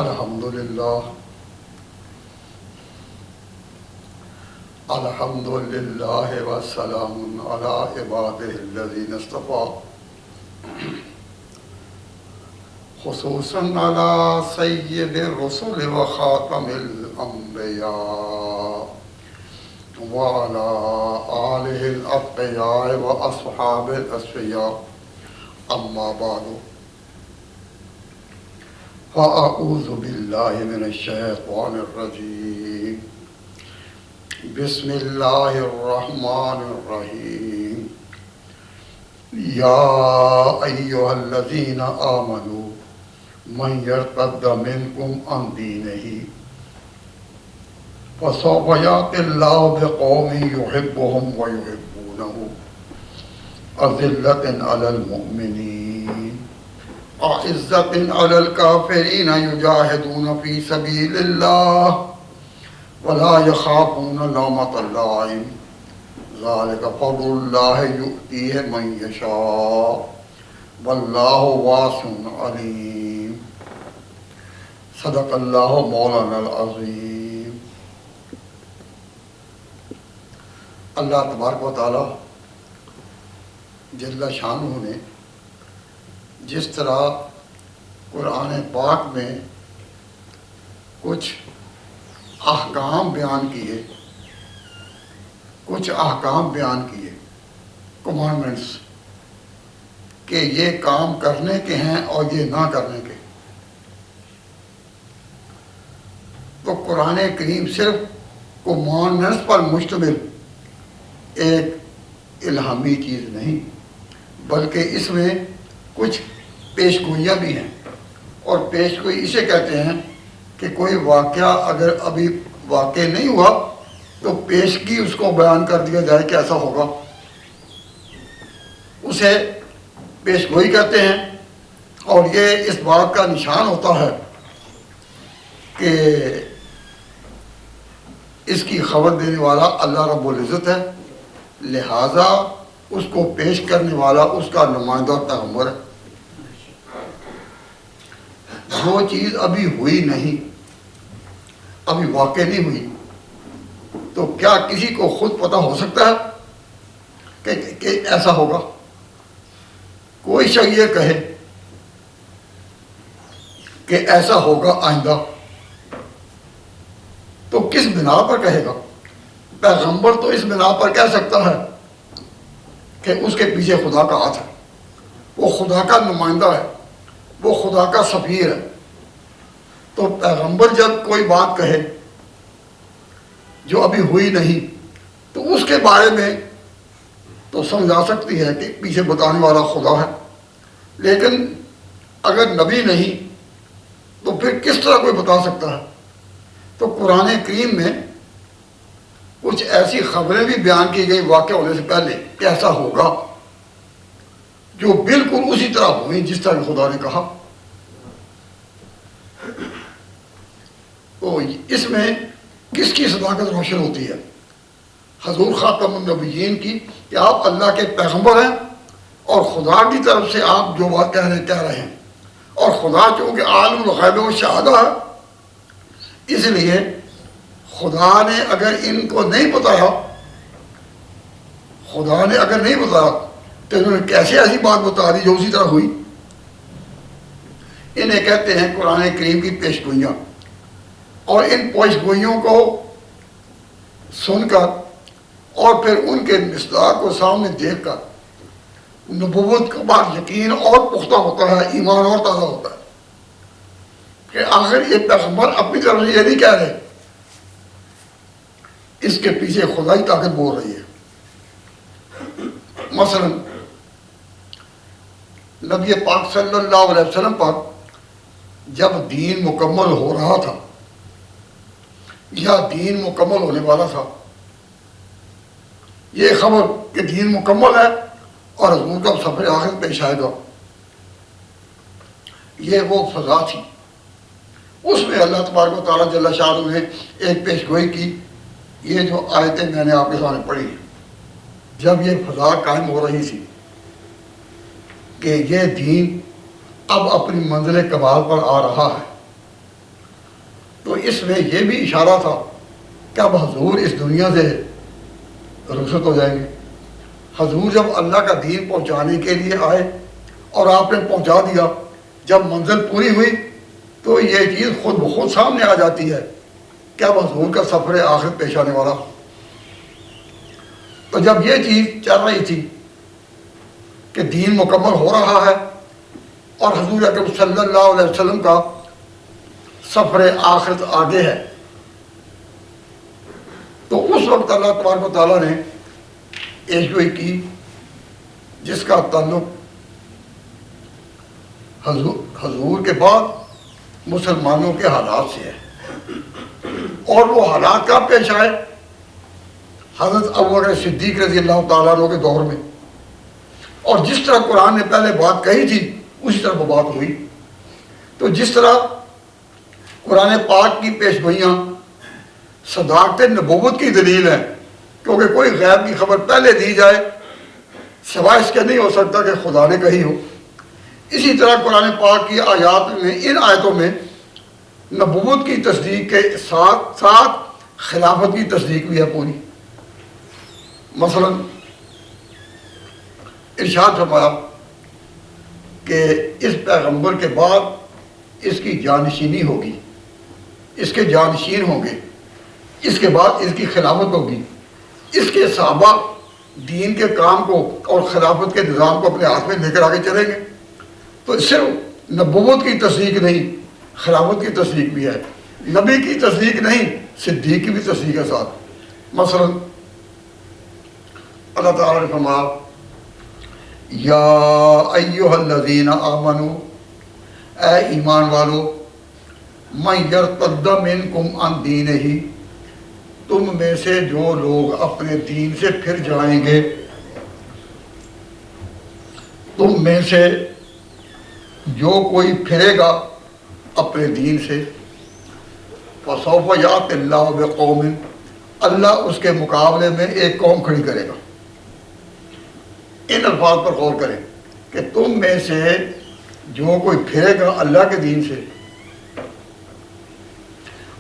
الحمدللہ الحمدللہ والسلام علی عبادہ الذین اصطفیٰ خصوصاً علی سید الرسل و خاتم الانبیاء وعلی آلہ الاتقیاء و اصحاب الاصفیاء اما بعد فاعوذ باللہ من الشیطان الرجیم بسم اللہ الرحمن الرحیم یا ایہا الذین آمنوا من یرتد منکم عن دینہ فسوف یأتی اللہ بقوم یحبهم ویحبونہ أذلة على المؤمنين أعزة على الكافرين يجاهدون في سبيل الله ولا يخافون لومة لائم ذلك فضل الله يؤتيه من يشاء والله واسع عليم صدق الله مولانا العظيم. اللہ تبارک و تعالی جل شانہ نے جس طرح قرآن پاک میں کچھ احکام بیان کیے کمانڈمنٹس کہ یہ کام کرنے کے ہیں اور یہ نہ کرنے کے، تو قرآن کریم صرف کمانڈمنٹس پر مشتمل ایک الہامی چیز نہیں، بلکہ اس میں کچھ پیشگوئیاں بھی ہیں. اور پیشگوئی اسے کہتے ہیں کہ کوئی واقعہ اگر ابھی واقع نہیں ہوا تو پیشگی اس کو بیان کر دیا جائے کہ ایسا ہوگا، اسے پیشگوئی کہتے ہیں. اور یہ اس بات کا نشان ہوتا ہے کہ اس کی خبر دینے والا اللہ رب العزت ہے، لہٰذا اس کو پیش کرنے والا اس کا نمائندہ پیغمبر ہے. جو چیز ابھی ہوئی نہیں، ابھی واقع نہیں ہوئی، تو کیا کسی کو خود پتہ ہو سکتا ہے کہ ایسا ہوگا؟ کوئی شخص یہ کہے کہ ایسا ہوگا آئندہ، تو کس بنا پر کہے گا؟ پیغمبر تو اس بنا پر کہہ سکتا ہے کہ اس کے پیچھے خدا کا ہاتھ ہے، وہ خدا کا نمائندہ ہے، وہ خدا کا سفیر ہے. تو پیغمبر جب کوئی بات کہے جو ابھی ہوئی نہیں تو اس کے بارے میں تو سمجھ آ سکتی ہے کہ پیچھے بتانے والا خدا ہے. لیکن اگر نبی نہیں تو پھر کس طرح کوئی بتا سکتا ہے؟ تو قرآن کریم میں کچھ ایسی خبریں بھی بیان کی گئی واقع ہونے سے پہلے کہ ایسا ہوگا، جو بالکل اسی طرح ہوئی جس طرح خدا نے کہا. تو اس میں کس کی صداقت روشن ہوتی ہے؟ حضور خاتم النبیین کی، کہ آپ اللہ کے پیغمبر ہیں اور خدا کی طرف سے آپ جو بات کہہ رہے ہیں. اور خدا چونکہ عالم الغیب و شہادہ ہے، اس لیے خدا نے اگر ان کو نہیں بتایا تو انہوں نے کیسے ایسی بات بتا دی جو اسی طرح ہوئی؟ انہیں کہتے ہیں قرآن کریم کی پیشگوئیاں. اور ان پیشگوئیوں کو سن کر اور پھر ان کے مصداق کو سامنے دیکھ کر نبوت کا بعد یقین اور پختہ ہوتا ہے، ایمان اور تازہ ہوتا ہے کہ آخر یہ پیغمبر اپنی طرف سے یہ نہیں کہہ رہے، اس کے پیچھے خدائی طاقت بول رہی ہے. مثلا نبی پاک صلی اللہ علیہ وسلم پر جب دین مکمل ہو رہا تھا یا دین مکمل ہونے والا تھا، یہ خبر کہ دین مکمل ہے اور حضور کا سفر آخر پیش آئے گا، یہ وہ فضا تھی. اس میں اللہ تبارک و تعالیٰ جل شانہ نے ایک پیشگوئی کی. یہ جو آیتیں میں نے آپ کے سامنے پڑھی، جب یہ فضا قائم ہو رہی تھی کہ یہ دین اب اپنی منزل کمال پر آ رہا ہے، تو اس میں یہ بھی اشارہ تھا کہ اب حضور اس دنیا سے رخصت ہو جائیں گے۔ حضور جب اللہ کا دین پہنچانے کے لیے آئے اور آپ نے پہنچا دیا، جب منزل پوری ہوئی تو یہ چیز خود بخود سامنے آ جاتی ہے کہ اب حضور کا سفر آخرت پیش آنے والا۔ تو جب یہ چیز چل رہی تھی کہ دین مکمل ہو رہا ہے اور حضور اکرم صلی اللہ علیہ وسلم کا سفر آخرت آگے ہے، تو اس وقت اللہ تبارک و تعالیٰ نے پیشگوئی کی جس کا تعلق حضور کے بعد مسلمانوں کے حالات سے ہے۔ اور وہ حالات کب پیش آئے؟ حضرت ابوبکر صدیق رضی اللہ تعالیٰ عنہ کے دور میں، اور جس طرح قرآن نے پہلے بات کہی تھی اسی طرح وہ بات ہوئی۔ تو جس طرح قرآن پاک کی پیشگوئیاں صداقت نبوت کی دلیل ہے، کیونکہ کوئی غیب کی خبر پہلے دی جائے سوائے اس کے نہیں ہو سکتا کہ خدا نے کہی ہو۔ اسی طرح قرآن پاک کی آیات میں، ان آیتوں میں نبوت کی تصدیق کے ساتھ ساتھ خلافت کی تصدیق بھی ہے پوری۔ مثلا ارشاد فرمایا کہ اس پیغمبر کے بعد اس کی جانشینی ہوگی، اس کے جانشین ہوں گے، اس کے بعد اس کی خلافت ہوگی، اس کے صحابہ دین کے کام کو اور خلافت کے نظام کو اپنے ہاتھ میں لے کر آگے چلیں گے۔ تو صرف نبوت کی تصدیق نہیں، خلافت کی تصدیق بھی ہے، نبی کی تصدیق نہیں، صدیق کی بھی تصدیق ہے ساتھ۔ مثلا اللہ تعالیٰ نے فرمایا یا ایھا الذین آمنوا، اے ایمان والو، من یرتد منکم عن دینہ، تم میں سے جو لوگ اپنے دین سے پھر جائیں گے، تم میں سے جو کوئی پھرے گا اپنے دین سے، فسوف یأتی اللہ بقوم، اللہ اس کے مقابلے میں ایک قوم کھڑی کرے گا۔ ان الفاظ پر غور کریں کہ تم میں سے جو کوئی پھرے گا اللہ کے دین سے،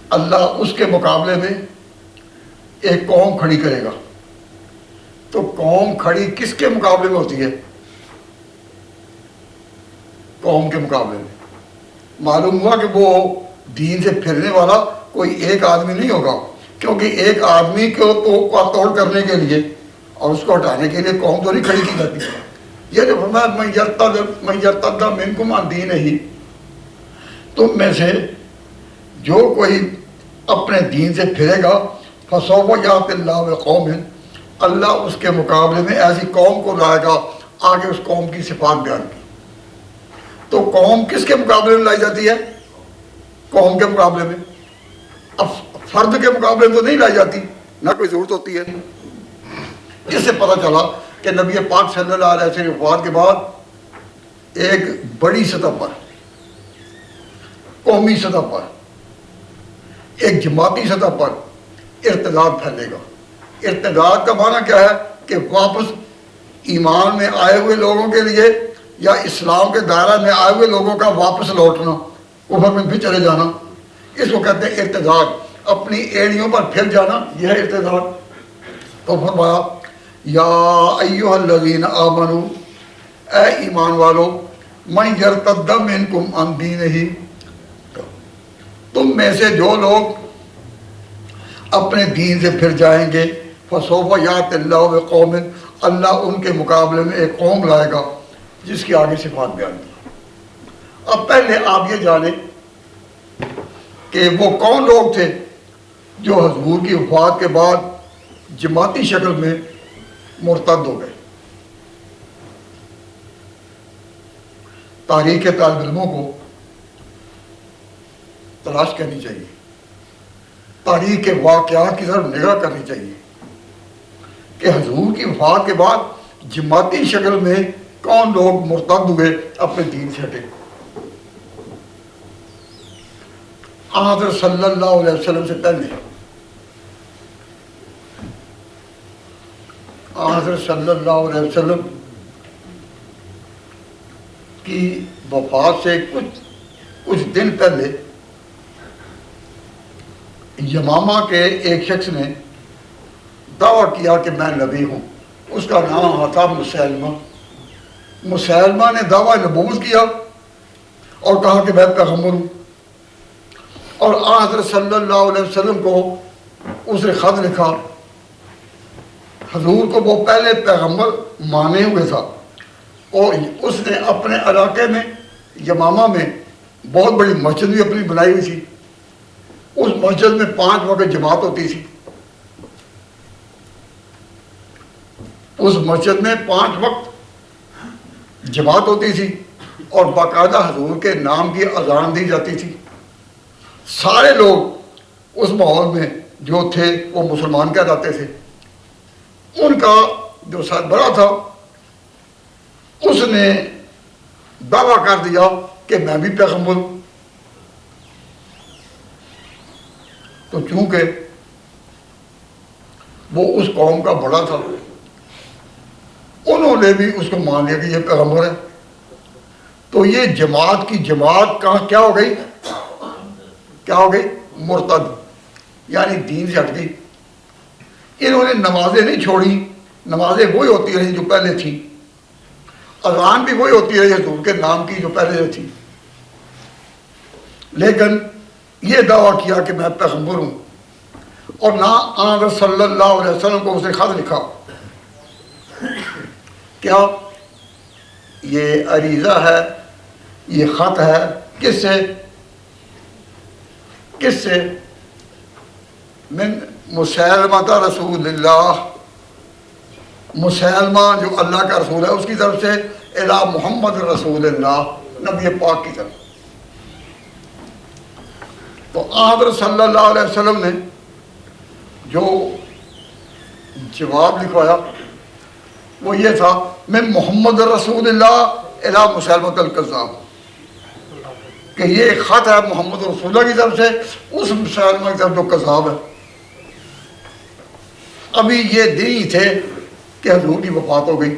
اللہ اس کے مقابلے میں ایک قوم کھڑی کرے گا۔ تو قوم کھڑی کس کے مقابلے میں ہوتی ہے؟ قوم کے مقابلے میں۔ معلوم ہوا کہ وہ دین سے پھرنے والا کوئی ایک آدمی نہیں ہوگا، کیونکہ ایک آدمی کو توڑ کرنے کے لیے اور اس کو ہٹانے کے لیے قوم تو نہیں کھڑی کی جاتی۔ یہ جو فرمایا من یرتد منکم عن دینہ، تم میں سے جو کوئی اپنے دین سے پھرے گا، فسوف یأتی اللہ بقوم، اللہ اس کے مقابلے میں ایسی قوم کو لائے گا۔ آگے اس قوم کی صفات بیان کی۔ تو قوم کس کے مقابلے میں لائی جاتی ہے؟ قوم کے مقابلے میں۔ اب فرد کے مقابلے میں تو نہیں لائی جاتی، نہ کوئی ضرورت ہوتی ہے۔ اس سے پتہ چلا کہ نبی پاک صلی اللہ علیہ وسلم کی وفات کے بعد ایک بڑی سطح پر، قومی سطح پر، ایک جماعتی سطح پر ارتداد پھیلے گا۔ ارتداد کا معنی کیا ہے؟ کہ واپس ایمان میں آئے ہوئے لوگوں کے لیے یا اسلام کے دائرہ میں آئے ہوئے لوگوں کا واپس لوٹنا، کفر میں بھی چلے جانا، اس کو کہتے ہیں ارتداد۔ اپنی ایڑیوں پر پھر جانا، یہ ہے ارتداد۔ تو فرمایا یا ایھا الذین آمنوا، اے ایمان والو، من یرتد منکم عن دینہ، تم میں سے جو لوگ اپنے دین سے پھر جائیں گے، فسوف یأتی اللہ بقوم، اللہ ان کے مقابلے میں ایک قوم لائے گا جس کی آگے صفات بیان کی۔ اب پہلے آپ یہ جانیں کہ وہ کون لوگ تھے جو حضور کی وفات کے بعد جماعتی شکل میں مرتد ہو گئے۔ تاریخ کے طالب علموں کو تلاش کرنی چاہیے، تاریخ کے واقعات کی طرف نگاہ کرنی چاہیے کہ حضور کی وفات کے بعد جماعتی شکل میں کون لوگ مرتد ہوئے، اپنے دین سے ہٹے۔ حضرت صلی اللہ علیہ وسلم سے پہلے، حضرت صلی اللہ علیہ وسلم کی وفات سے کچھ دن پہلے یمامہ کے ایک شخص نے دعویٰ کیا کہ میں نبی ہوں، اس کا نام تھا مسیلمہ۔ مسیلمہ نے دعویٰ نبوت کیا اور کہا کہ میں پیغمبر ہوں، اور حضرت صلی اللہ علیہ وسلم کو اس نے خط لکھا۔ حضور کو وہ پہلے پیغمبر مانے ہوئے تھا، اور اس نے اپنے علاقے میں یمامہ میں بہت بڑی مسجد بھی اپنی بنائی ہوئی تھی۔ اس مسجد میں 5 وقت جماعت ہوتی تھی، اس مسجد میں 5 وقت جماعت ہوتی تھی، اور باقاعدہ حضور کے نام کی اذان دی جاتی تھی۔ سارے لوگ اس ماحول میں جو تھے وہ مسلمان کہلاتے تھے۔ ان کا جو سربراہ تھا اس نے دعویٰ کر دیا کہ میں بھی پیغمبر ہوں۔ تو چونکہ وہ اس قوم کا بڑا تھا، انہوں نے بھی اس کو مان لیا کہ یہ پیغمبر ہے۔ تو یہ جماعت کی جماعت کیا ہو گئی؟ کیا ہو گئی؟ مرتد، یعنی دین سے ہٹ گئی۔ انہوں نے نمازیں نہیں چھوڑی، نمازیں وہی ہوتی رہی جو پہلے تھی، اذان بھی وہی ہوتی رہی حضور کے نام کی جو پہلے تھی، لیکن یہ دعویٰ کیا کہ میں پیغمبر ہوں۔ اور نہ آن صلی اللہ علیہ وسلم کو اس نے خط لکھا۔ کیا یہ عریضہ ہے، یہ خط ہے، کس سے؟ کس سے؟ من مسیلمہ رسول اللہ، مسیلمہ جو اللہ کا رسول ہے اس کی طرف سے، الی محمد رسول اللہ، نبی پاک کی طرف۔ تو حضرت صلی اللہ علیہ وسلم نے جو جواب لکھوایا وہ یہ تھا، میں محمد رسول اللہ الی مسیلمۃ الکذاب، کہ یہ خط ہے محمد رسول اللہ کی طرف سے اس مسیلمہ کی طرف جو کذاب ہے۔ ابھی یہ دن ہی تھے کہ حضور کی وفات ہو گئی۔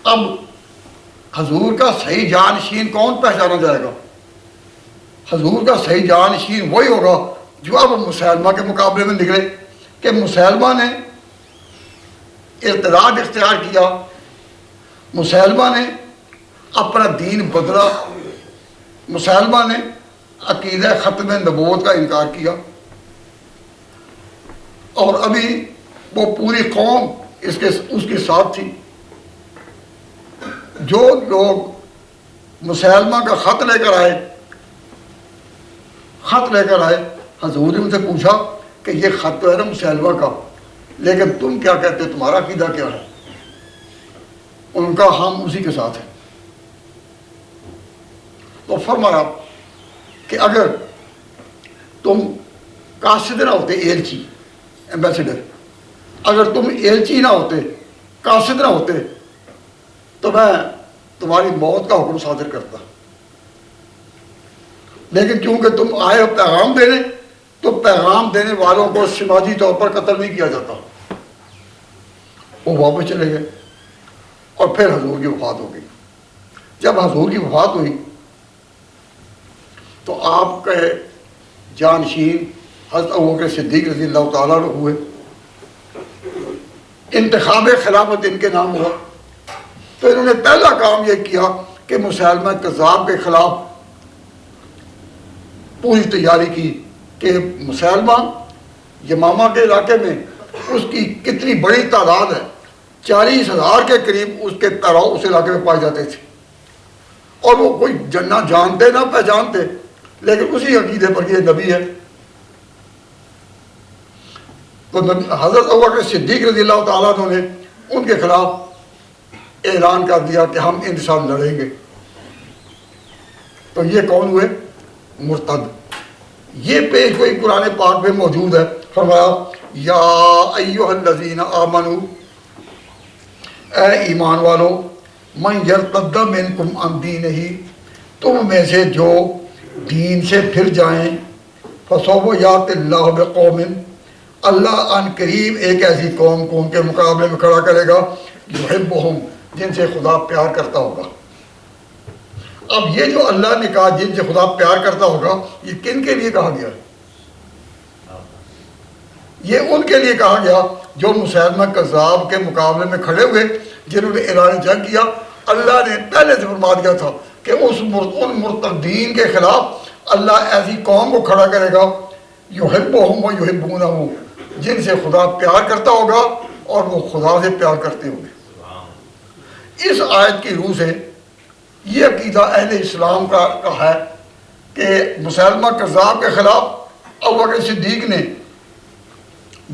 اب حضور کا صحیح جانشین کون پہچانا جائے گا؟ حضور کا صحیح جانشین وہی ہوگا جو اب مسیلمہ کے مقابلے میں نکلے، کہ مسیلمہ نے ارتداد اختیار کیا، مسیلمہ نے اپنا دین بدلا، مسیلمہ نے عقیدہ ختم نبوت کا انکار کیا، اور ابھی وہ پوری قوم اس کے ساتھ تھی۔ جو لوگ مسیلمہ کا خط لے کر آئے، حضور نے ان سے پوچھا کہ یہ خط تو ہے نا مسیلمہ کا، لیکن تم کیا کہتے ہو، تمہارا عقیدہ کیا ہے؟ ان کا ہم اسی کے ساتھ ہیں۔ تو فرمایا کہ اگر تم قاصد نہ ہوتے، ایلچی، ایمبیسڈر، اگر تم ایلچی نہ ہوتے، قاصد نہ ہوتے، تو میں تمہاری موت کا حکم صادر کرتا، لیکن چونکہ تم آئے ہو پیغام دینے، تو پیغام دینے والوں کو سماجی طور پر قتل نہیں کیا جاتا۔ وہ واپس چلے گئے، اور پھر حضور کی وفات ہو گئی۔ جب حضور کی وفات ہوئی تو آپ کے جانشین حضرت ابوبکر صدیق رضی اللہ تعالیٰ عنہ ہوئے، انتخاب خلافت ان کے نام ہوا۔ تو انہوں نے پہلا کام یہ کیا کہ مسیلمہ کذاب کے خلاف پوری تیاری کی، کہ مسیلمہ یمامہ کے علاقے میں اس کی کتنی بڑی تعداد ہے، 40,000 کے قریب اس کے پیرو اس علاقے میں پائے جاتے تھے، اور وہ کوئی نہ جانتے نہ پہچانتے، لیکن اسی عقیدے پر یہ نبی ہے۔ تو حضرت ابوبکر صدیق رضی اللہ تعالیٰ عنہ نے ان کے خلاف اعلان کر دیا کہ ہم ان ساتھ لڑیں گے۔ تو یہ کون ہوئے؟ مرتد۔ یہ پیش گوئی قرآن پاک میں موجود ہے۔ فرمایا یا ایھا الذین آمنوا، اے ایمان والو، من یرتد منکم عن دینہ، تم میں سے جو دین سے پھر جائیں، فسوف یأتی اللہ بقوم، اللہ ان قریب ایک ایسی قوم کو ان کے مقابلے میں کھڑا کرے گا، یحبہم، جن سے خدا پیار کرتا ہوگا۔ اب یہ جو اللہ نے کہا جن سے خدا پیار کرتا ہوگا، یہ کن کے لیے کہا گیا؟ یہ ان کے لیے کہا گیا جو مسیلمہ کذاب کے مقابلے میں کھڑے ہوئے، جنہوں نے اعلان جنگ کیا۔ اللہ نے پہلے سے فرما دیا تھا کہ ان مرتدین کے خلاف اللہ ایسی قوم کو کھڑا کرے گا یحبہم و یحبونہ، جن سے خدا پیار کرتا ہوگا اور وہ خدا سے پیار کرتے ہوں گے۔ اس آیت کی روح سے یہ عقیدہ اہل اسلام کا ہے کہ مسیلمہ کذاب کے خلاف ابوبکر صدیق نے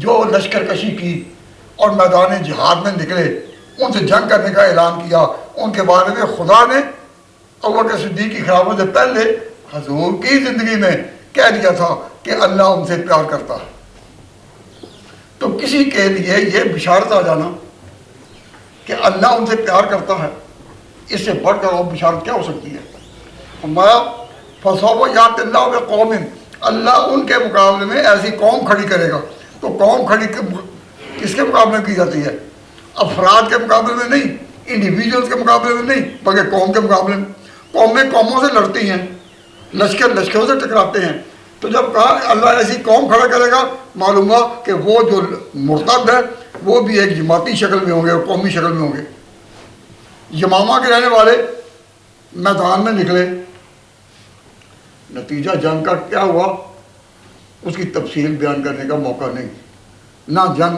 جو لشکر کشی کی اور میدان جہاد میں نکلے، ان سے جنگ کرنے کا اعلان کیا، ان کے بارے میں خدا نے ابوبکر صدیق کی خلافت سے پہلے حضور کی زندگی میں کہہ دیا تھا کہ اللہ ان سے پیار کرتا ہے۔ تو کسی کے لیے یہ بشارت آ جانا کہ اللہ ان سے پیار کرتا ہے، اس سے بڑھ کر اور بشارت کیا ہو سکتی ہے؟ ہمارا فَسَوْفَ يَأْتِ اللَّهُ بِقَوْمٍ، اللہ ان کے مقابلے میں ایسی قوم کھڑی کرے گا۔ تو قوم کھڑی کس کے مقابلے میں کی جاتی ہے؟ افراد کے مقابلے میں نہیں، انڈیویجولز کے مقابلے میں نہیں، بلکہ قوم کے مقابلے میں۔ قومیں قوموں سے لڑتی ہیں، لشکر لشکروں سے ٹکراتے ہیں۔ تو جب کہا اللہ ایسی قوم کھڑا کرے گا، معلوم ہوا کہ وہ جو مرتد ہے وہ بھی ایک جماعتی شکل میں ہوں گے اور قومی شکل میں ہوں گے۔ یمامہ کے رہنے والے میدان میں نکلے، نتیجہ جنگ کا کیا ہوا اس کی تفصیل بیان کرنے کا موقع نہیں، نہ جنگ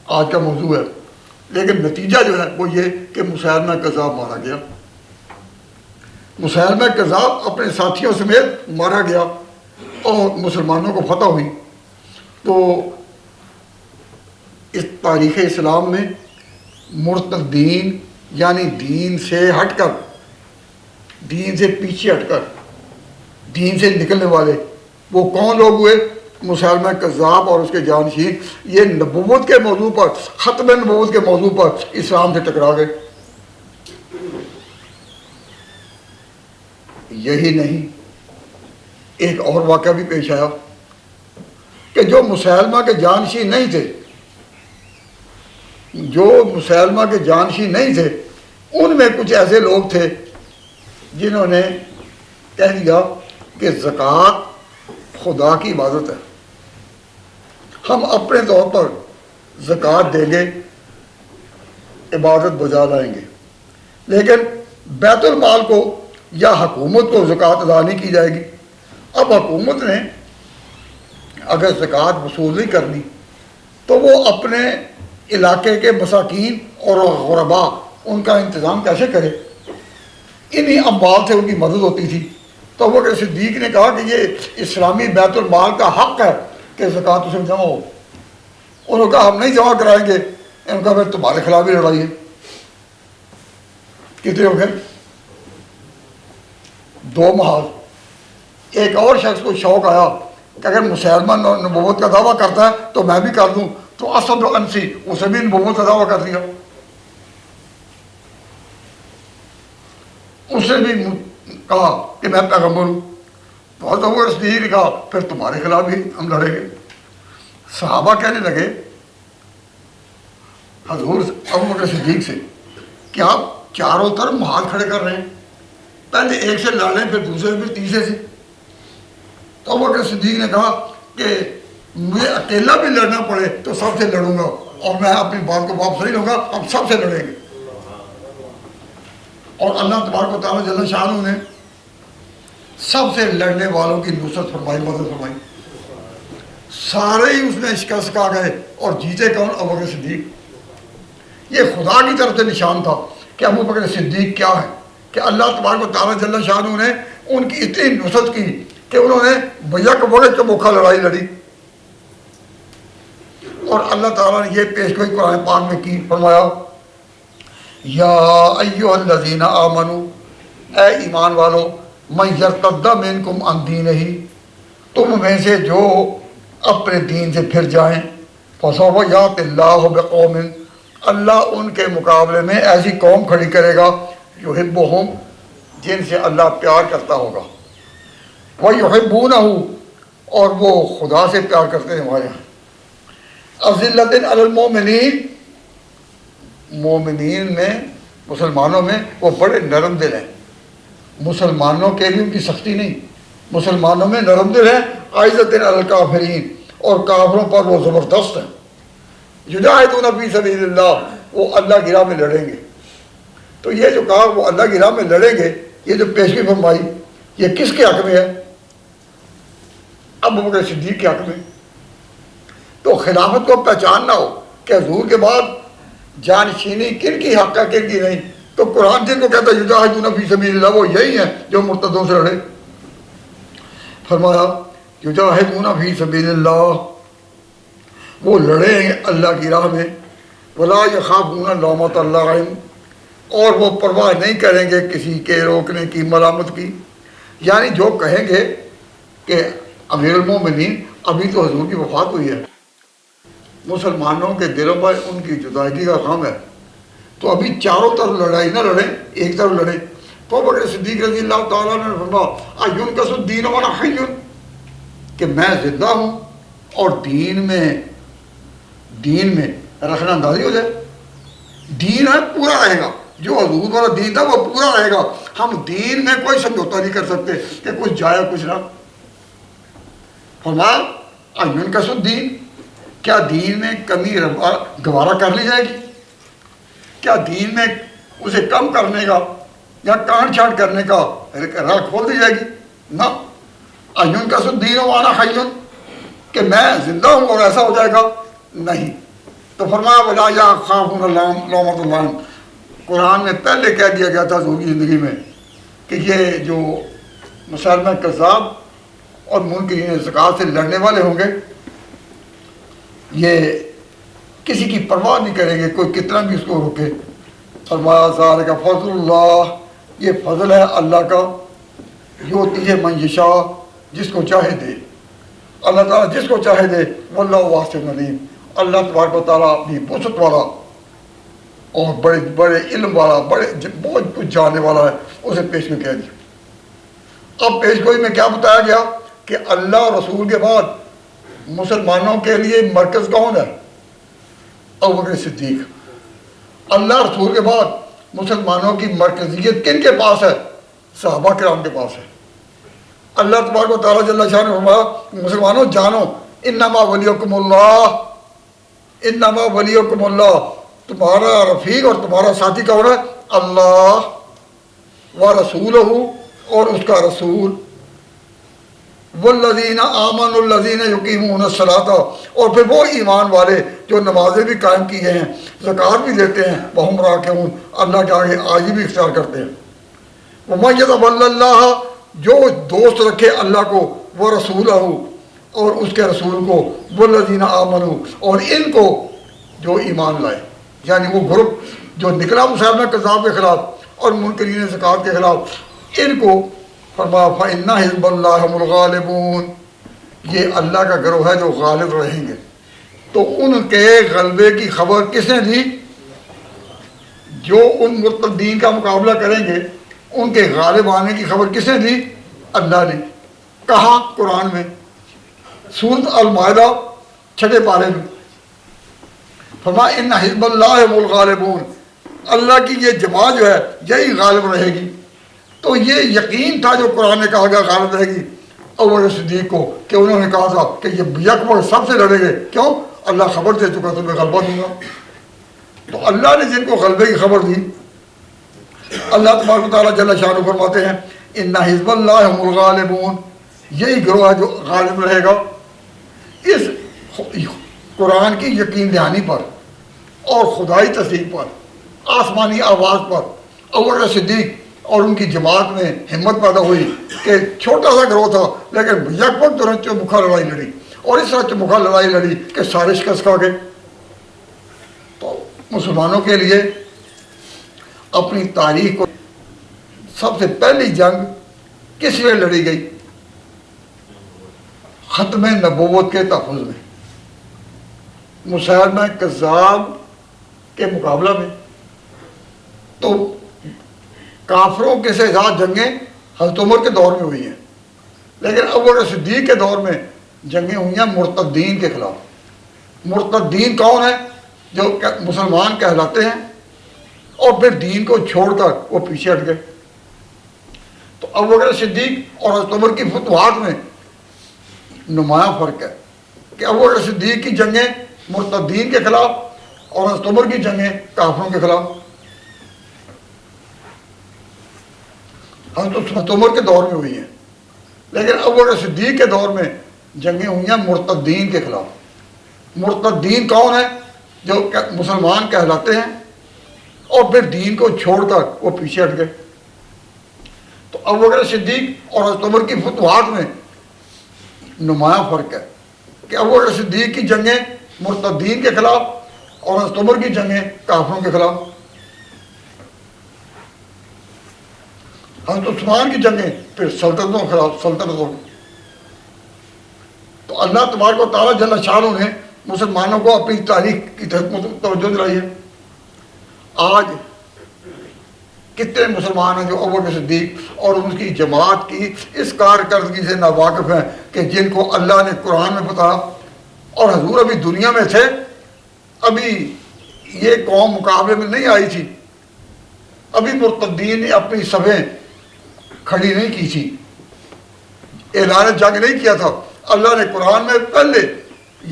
آج کا موضوع ہے، لیکن نتیجہ جو ہے وہ یہ کہ مسیلمہ کذاب مارا گیا۔ مسیلمہ کذاب اپنے ساتھیوں سمیت مارا گیا اور مسلمانوں کو فتح ہوئی۔ تو اس تاریخ اسلام میں مرتدین یعنی دین سے ہٹ کر، دین سے پیچھے ہٹ کر، دین سے نکلنے والے وہ کون لوگ ہوئے؟ مسیلمہ کذاب اور اس کے جانشین۔ یہ نبوت کے موضوع پر، ختم نبوت کے موضوع پر اسلام سے ٹکرا گئے۔ یہی نہیں، ایک اور واقعہ بھی پیش آیا کہ جو مسیلمہ کے جانشین نہیں تھے، جو مسیلمہ کے جانشین نہیں تھے، ان میں کچھ ایسے لوگ تھے جنہوں نے کہہ دیا کہ زکوٰۃ خدا کی عبادت ہے، ہم اپنے طور پر زکوٰۃ دیں گے، عبادت بجا لائیں گے، لیکن بیت المال کو یا حکومت کو زکوٰۃ ادا نہیں کی جائے گی۔ اب حکومت نے اگر زکوٰۃ وصول نہیں کرنی تو وہ اپنے علاقے کے مساکین اور غرباء ان کا انتظام کیسے کرے؟ انہی اموال سے ان کی مدد ہوتی تھی۔ تو ابوبکر صدیق نے کہا کہ یہ اسلامی بیت المال کا حق ہے کہ زکوٰۃ اس میں جمع ہو۔ انہوں نے کہا ہم نہیں جمع کرائیں گے۔ انہوں نے کہا پھر تمہارے خلاف ہی لڑائی ہے۔ کتنے ہو گئے؟ 2 محاذ۔ ایک اور شخص کو شوق آیا کہ اگر مسیلمہ نبوت کا دعویٰ کرتا ہے تو میں بھی کر دوں، تو اسد انسی اسے بھی نبوت کا دعویٰ کر دیا۔ اس نے بھی کہا کہ میں پیغمبر ہوں۔ بہت ابوبکر صدیق نے کہا پھر تمہارے خلاف بھی ہم لڑیں گے۔ صحابہ کہنے لگے حضور ابوبکر صدیق سے کہ آپ چاروں طرف محاذ کھڑے کر رہے ہیں، پہلے ایک سے لڑ لیں پھر دوسرے پھر تیسرے سے۔ تو ابوبکر صدیق نے کہا کہ مجھے اکیلا بھی لڑنا پڑے تو سب سے لڑوں گا، اور میں اپنی بات کو واپس نہیں لوں گا، ہم سب سے لڑیں گے۔ اور اللہ تبارک و تعالیٰ جل شانہ نے سب سے لڑنے والوں کی نصرت فرمائی، مدد فرمائی۔ سارے ہی اس میں شکست کھا گئے اور جیتے کون؟ ابوبکر صدیق۔ یہ خدا کی طرف سے نشان تھا کہ ابوبکر صدیق کیا ہے، کہ اللہ تبارک و تعالیٰ جل شانہ نے ان کی اتنی نصرت کی کہ انہوں نے بیک وقت چبوکھا لڑائی لڑی۔ اور اللہ تعالیٰ نے یہ پیشگوئی قرآن پاک میں کی، فرمایا یا ایھا الذین آمنوا، اے ایمان والو، من یرتد منکم عن دینہ، تم میں سے جو اپنے دین سے پھر جائیں، فسوف یأتی اللہ بقوم، اللہ ان کے مقابلے میں ایسی قوم کھڑی کرے گا یحبہم، جن سے اللہ پیار کرتا ہوگا، وَيُحِبُّونَهُ، اور وہ خدا سے پیار کرتے ہیں ہمارے یہاں، اذلۃ علی المؤمنین، مومنین میں، مسلمانوں میں وہ بڑے نرم دل ہیں، مسلمانوں کے لیے ان کی سختی نہیں، مسلمانوں میں نرم دل ہے، عزت علی الکافرین، اور کافروں پر وہ زبردست ہیں. یجاہدون فی سبیل اللہ، وہ اللہ کی راہ میں لڑیں گے. تو یہ جو کہا وہ اللہ کی راہ میں لڑیں گے، یہ جو پیشگی فرمائی یہ کس کے حق میں ہے؟ ابو بکر صدیق کے حق میں. تو خلافت کو پہچاننا ہو کہ حضور کے بعد جانشینی کن کی حق ہے کن کی نہیں، تو قرآن جن کو کہتا ہے یجاہدون فی سبیل اللہ وہ یہی ہیں جو مرتدوں سے لڑے. فرمایا یجاہدون فی سبیل اللہ، وہ لڑیں گے اللہ کی راہ میں. ولا یخافون لومۃ لائم، اور وہ پرواہ نہیں کریں گے کسی کے روکنے کی، ملامت کی. یعنی جو کہیں گے کہ امیر المومنین ابھی تو حضور کی وفات ہوئی ہے، مسلمانوں کے دلوں پر ان کی جدائیگی کا کام ہے، تو ابھی چاروں طرف لڑائی نہ لڑیں، ایک طرف لڑیں. تو بکر صدیق رضی اللہ تعالیٰ نے فرمایا اَیُنْکَسُ الدِّینُ وَأَنَا حَیٌّ، کہ میں زندہ ہوں اور دین میں رخنہ اندازی ہو جائے. دین ہے پورا رہے گا، جو حضور والا دین تھا وہ پورا رہے گا. ہم دین میں کوئی سمجھوتا نہیں کر سکتے کہ کچھ جائے کچھ نہ. فرمایا اَیُنْکَسُ الدِّین، کیا دین میں کمی گوارا کر لی جائے گی؟ کیا دین میں اسے کم کرنے کا یا کاٹ چھانٹ کرنے کا راہ کھول دی جائے گی؟ نہ. اَیُنْکَسُ الدِّینُ وَأَنَا حَیٌّ، کہ میں زندہ ہوں اور ایسا ہو جائے گا؟ نہیں. تو فرمایا وَلَا يَخَافُونَ لَوْمَةَ لَائِمٍ، قرآن میں پہلے کہہ دیا گیا تھا حضور کی زندگی میں کہ یہ جو مسلمہ کذاب اور منکرین زکوٰۃ سے لڑنے والے ہوں گے یہ کسی کی پرواہ نہیں کریں گے، کوئی کتنا بھی اس کو روکے. فرمایا ذالک فضل اللہ، یہ فضل ہے اللہ کا، یؤتیہ من یشاء، جس کو چاہے دے. اللہ تعالیٰ جس کو چاہے دے. واللہ واسع علیم، اللہ تبارک و تعالیٰ اپنی وسعت والا اور بڑے بڑے علم والا، بہت کچھ جاننے والا ہے. اسے پیش میں کہہ دیا. اب پیش گوئی میں کیا بتایا گیا کہ اللہ اور رسول کے بعد مسلمانوں کے لیے مرکز کون ہے؟ ابوبکر صدیق. اللہ رسول کے بعد مسلمانوں کی مرکزیت کن کے پاس ہے؟ صحابہ کرام کے پاس ہے. اللہ تبارک و تعالیٰ جل شانہ نے فرمایا مسلمانوں جانو انما ولیکم اللہ، انما ولیکم اللہ، تمہارا رفیق اور تمہارا ساتھی کون ہے؟ اللہ و رسولہ، اور اس کا رسول. والذین آمنوا الذین یقیمون الصلاۃ، اور پھر وہ ایمان والے جو نمازیں بھی قائم کی ہیں، زکوٰۃ بھی دیتے ہیں، وہم راکعون، اللہ کے آگے عاجزی بھی اختیار کرتے ہیں. ومن یتولی اللہ، جو دوست رکھے اللہ کو، وہ رسولہ اور اس کے رسول کو، والذین آمنوا، اور ان کو جو ایمان لائے. یعنی وہ گروپ جو نکلا مسلمہ کذاب کے خلاف اور منکرین زکوٰۃ کے خلاف، ان کو فرمایا فَإِنَّ حِزْبَ اللَّهِ هُمُ الْغَالِبُونَ، یہ اللہ کا گروہ ہے جو غالب رہیں گے. تو ان کے غلبے کی خبر کس نے دی؟ جو ان مرتدین کا مقابلہ کریں گے ان کے غالب آنے کی خبر کس نے دی؟ اللہ نے. کہا قرآن میں سورۃ المائدہ 6 پارے میں فرمایا ان حزب اللہ هم الغالبون، اللہ کی یہ جماعت جو ہے یہی غالب رہے گی. تو یہ یقین تھا جو قرآن نے کہا گیا غالب رہے گی ابوبکر صدیق کو، کہ انہوں نے کہا تھا کہ یہ یکمر سب سے لڑیں گے. کیوں؟ اللہ خبر دے چکا تمہیں غلبہ دوں گا. تو اللہ نے جن کو غلبے کی خبر دی، اللہ تبارک و تعالیٰ جل شانہ فرماتے ہیں ان حزب اللہ هم الغالبون، یہی گروہ ہے جو غالب رہے گا. اس قرآن کی یقین دہانی پر اور خدائی تصدیق پر، آسمانی آواز پر ابوبکر صدیق اور ان کی جماعت میں ہمت پیدا ہوئی کہ چھوٹا سا گروہ تھا لیکن یک وقت انہوں نے چمکھا لڑائی لڑی، اور اس طرح چمکھا لڑائی لڑی کہ سارے شکست کھا گئے. تو مسلمانوں کے لیے اپنی تاریخ کو سب سے پہلی جنگ کس لیے لڑی گئی؟ ختم نبوت کے تحفظ میں، مسلمہ کذاب کے مقابلہ میں. تو کافروں کے ساتھ جنگیں حضرت عمر کے دور میں ہوئی ہیں، لیکن ابوبکر صدیق کے دور میں جنگیں ہوئی ہیں مرتدین کے خلاف. مرتدین کون ہیں؟ جو مسلمان کہلاتے ہیں اور پھر دین کو چھوڑ کر وہ پیچھے ہٹ گئے. تو ابوبکر صدیق اور حضرت عمر کی فتوحات میں نمایاں فرق ہے. کہ ابو بکر صدیق کی جنگیں مرتدین کے خلاف اور حضرت عمر کی جنگیں کافروں کے خلاف. حضرت عمر کے دور میں ہوئی ہیں، لیکن ابو بکر صدیق کے دور میں جنگیں ہوئی ہیں مرتدین کے خلاف. مرتدین کون ہیں؟ جو مسلمان کہلاتے ہیں اور پھر دین کو چھوڑ کر وہ پیچھے ہٹ گئے. تو ابو بکر صدیق اور حضرت عمر کی فتوحات میں نمایاں فرق ہے کہ ابو بکر صدیق کی جنگیں مرتدین کے خلاف اور حضرت عمر کی جنگیں کافروں کے خلاف. حضرت عثمان کی جنگیں پھر سلطنتوں کے خلاف، سلطنتوں. تو اللہ تبارک و تعالیٰ جل شانہ نے مسلمانوں کو اپنی تاریخ کی طرف توجہ دلائی ہے. آج کتنے مسلمان ہیں جو ابو بکر صدیق اور ان کی جماعت کی اس کارکردگی سے ناواقف ہیں کہ جن کو اللہ نے قرآن میں بتایا، اور حضور ابھی دنیا میں تھے، ابھی یہ قوم مقابلے میں نہیں آئی تھی، ابھی مرتدین نے اپنی صفیں کھڑی نہیں کی تھی، اعلان جنگ نہیں کیا تھا. اللہ نے قرآن میں پہلے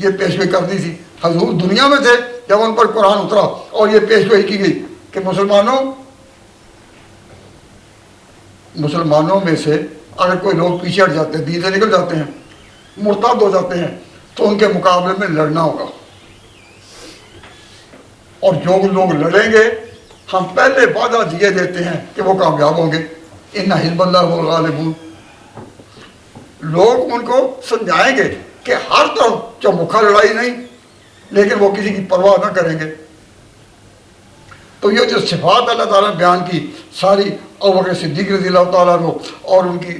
یہ پیشگوئی کر دی تھی. حضور دنیا میں تھے جب ان پر قرآن اترا اور یہ پیشگوئی کی گئی کہ مسلمانوں میں سے اگر کوئی لوگ پیچھے ہٹ جاتے ہیں، دین سے نکل جاتے ہیں، مرتد ہو جاتے ہیں، تو ان کے مقابلے میں لڑنا ہوگا. اور جو لوگ لڑیں گے ہم پہلے وعدہ دیے دیتے ہیں کہ وہ کامیاب ہوں گے. ان حزب اللہ هم الغالبون. لوگ ان کو سمجھائیں گے کہ ہر طرف چمکھا لڑائی نہیں، لیکن وہ کسی کی پرواہ نہ کریں گے. تو یہ جو صفات اللہ تعالیٰ نے بیان کی ساری ابو بکر صدیق رضی اللہ تعالیٰ عنہ اور ان کی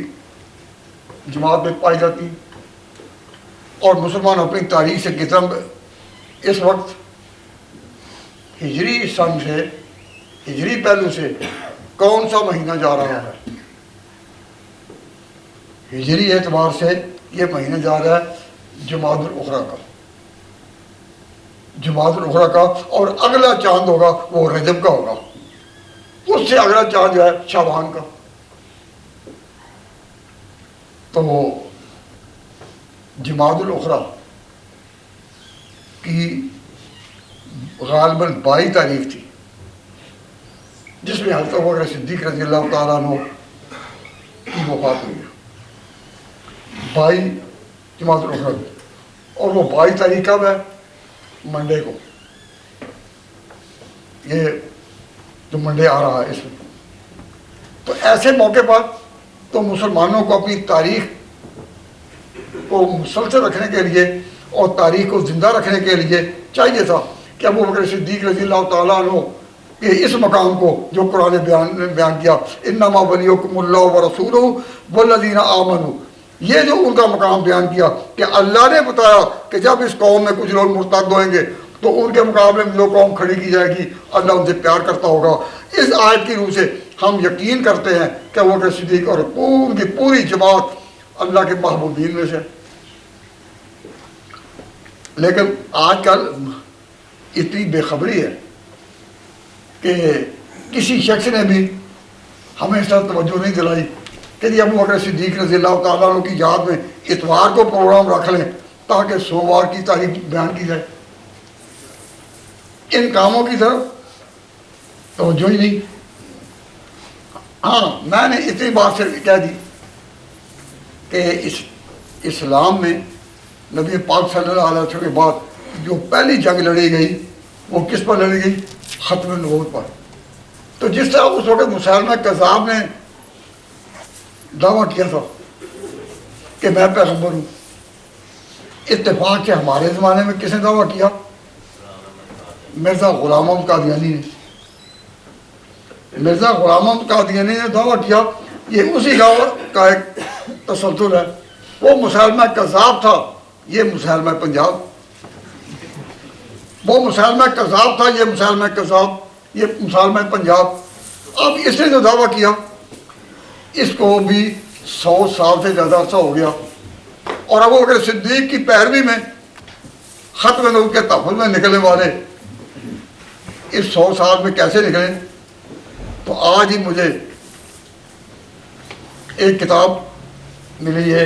جماعت میں پائی جاتی. اور مسلمان اپنی تاریخ سے کتنا اس وقت ہجری سن سے، ہجری پہلو سے کون سا مہینہ جا رہا ہے؟ ہجری اعتبار سے یہ مہینہ جا رہا ہے جمادی الاخری کا، جمادی الاخری کا. اور اگلا چاند ہوگا وہ رجب کا ہوگا، اس سے اگلا چاند جو ہے شعبان کا. تو جمادی الاخری کی غالباً 22 تاریخ تھی جس میں حضرت ابو بکر صدیق رضی اللہ تعالیٰ عنہ کی وفات ہوئی ہے. 22 جمادی الاخری، اور وہ 22 تاریخ کب ہے؟ منڈے کو. یہ جو منڈے آ رہا ہے اس میں. تو ایسے موقع پر تو مسلمانوں کو اپنی تاریخ کو مسلسل رکھنے کے لیے اور تاریخ کو زندہ رکھنے کے لیے چاہیے تھا کہ ابو بکر صدیق رضی اللہ تعالیٰ عنہ کہ اس مقام کو جو قرآن نے بیان کیا، انما ولیکم اللہ ورسولہ والذین آمنوا، یہ جو ان کا مقام بیان کیا کہ اللہ نے بتایا کہ جب اس قوم میں کچھ لوگ مرتد ہوئیں گے تو ان کے مقابلے میں جو قوم کھڑی کی جائے گی اللہ ان سے پیار کرتا ہوگا. اس آیت کی روح سے ہم یقین کرتے ہیں کہ ابو بکر صدیق اور ان کی پوری جماعت اللہ کے محبوبین میں سے. لیکن آج کل اتنی بے خبری ہے کہ کسی شخص نے بھی ہمیں اس طرح توجہ نہیں دلائی کہ جی ابو بکر صدیق رضی اللہ تعالیٰ عنہ کی یاد میں اتوار کو پروگرام رکھ لیں تاکہ سوموار کی تاریخ بیان کی جائے. ان کاموں کی طرف توجہ ہی نہیں. ہاں میں نے اتنی بات سے کہہ دی کہ اسلام میں نبی پاک صلی اللہ علیہ وسلم کے بعد جو پہلی جنگ لڑی گئی وہ کس پر لڑی گئی؟ ختم نبوت پر. تو جس طرح اس وقت مسلمہ کذاب نے دعویٰ کیا تھا کہ میں پیغمبر ہوں، اتفاق سے ہمارے زمانے میں کس نے دعویٰ کیا؟ مرزا غلام احمد قادیانی نے. مرزا غلام احمد قادیانی نے دعویٰ کیا. یہ اسی گاؤں کا ایک تسلسل ہے. وہ مسلمہ کذاب تھا، یہ مسلمہ پنجاب. وہ مسلمہ کذاب تھا، یہ مسلمہ کذاب، یہ مسلمہ پنجاب. اب اس نے جو دعویٰ کیا اس کو بھی 100 سال سے زیادہ عرصہ ہو گیا. اور ابو بکر صدیق کی پیروی میں ختم نبوت کے تحفظ میں نکلنے والے اس 100 سال میں کیسے نکلے؟ تو آج ہی مجھے ایک کتاب ملی ہے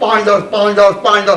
5-10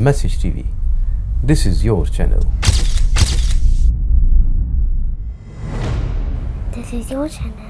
Message TV. This is your channel. This is your channel.